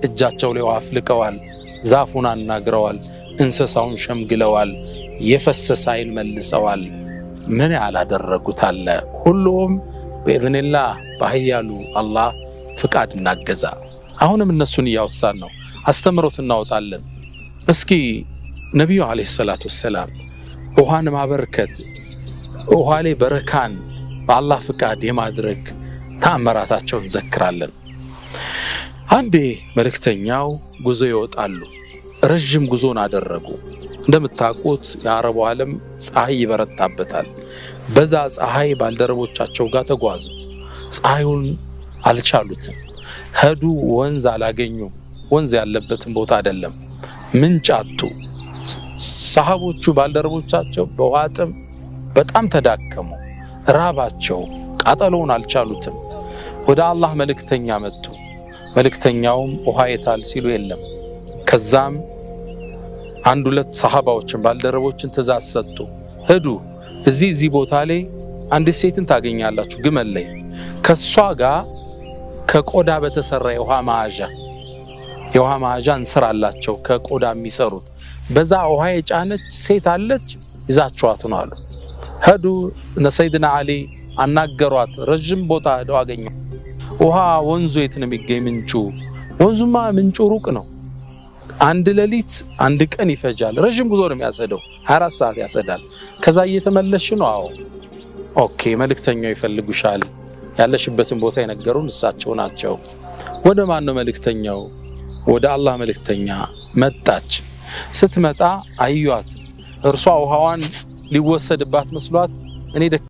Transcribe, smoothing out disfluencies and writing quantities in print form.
እጃቸው ላይ አፍልቀዋል፣ ዛፉን አናግረዋል፣ እንስሳውን ሸምግለዋል፣ የፈሰሰ ኃይል መልሰዋል። ምን ያላደረጉት አለ? ሁሉም በኢዝኒላህ በኃያሉ አላህ ፍቃድ እናገዛ። አሁንም እነሱን እያወሳን ነው፣ አስተምሮት እናወጣለን። እስኪ ነቢዩ አለይሂ ሰላቱ ወሰላም ውሃን ማበርከት ውሃ ላይ በረካን በአላህ ፍቃድ የማድረግ ተአምራታቸውን ዘክራለን። አንዴ መልእክተኛው ጉዞ ይወጣሉ። ረጅም ጉዞን አደረጉ። እንደምታውቁት የአረቡ ዓለም ፀሐይ ይበረታበታል። በዛ ፀሐይ ባልደረቦቻቸው ጋር ተጓዙ። ፀሐዩን አልቻሉትም። ሄዱ። ወንዝ አላገኙም። ወንዝ ያለበትን ቦታ አይደለም፣ ምንጭ አጡ። ሰሃቦቹ ባልደረቦቻቸው በዋጥም በጣም ተዳከሙ። ራባቸው፣ ቃጠሎውን አልቻሉትም። ወደ አላህ መልእክተኛ መጡ። መልእክተኛውም ውሃ የታል ሲሉ የለም። ከዛም አንድ ሁለት ሰሃባዎችን ባልደረቦችን ትእዛዝ ሰጡ። ሄዱ፣ እዚህ ቦታ ላይ አንዲት ሴትን ታገኛላችሁ፣ ግመል ላይ ከሷ ጋር ከቆዳ በተሰራ የውሃ መያዣ እንስራላቸው፣ ከቆዳ የሚሰሩት በዛ ውሃ የጫነች ሴት አለች፣ ይዛችኋት ነው አሉ። ሄዱ። ሰይድና አሊ አናገሯት። ረጅም ቦታ ሄደው አገኙ። ውሃ ወንዙ የት ነው የሚገኝ? ምንጩ። ወንዙማ ምንጩ ሩቅ ነው። አንድ ሌሊት አንድ ቀን ይፈጃል። ረጅም ጉዞ ነው የሚያሰደው፣ 24 ሰዓት ያሰዳል። ከዛ እየተመለሽ ነው? አዎ። ኦኬ፣ መልእክተኛው ይፈልጉሻል። ያለሽበትን ቦታ የነገሩን እሳቸው ናቸው። ወደ ማን ነው መልእክተኛው? ወደ አላህ መልእክተኛ መጣች። ስትመጣ አዩአት። እርሷ ውሃዋን ሊወሰድባት መስሏት እኔ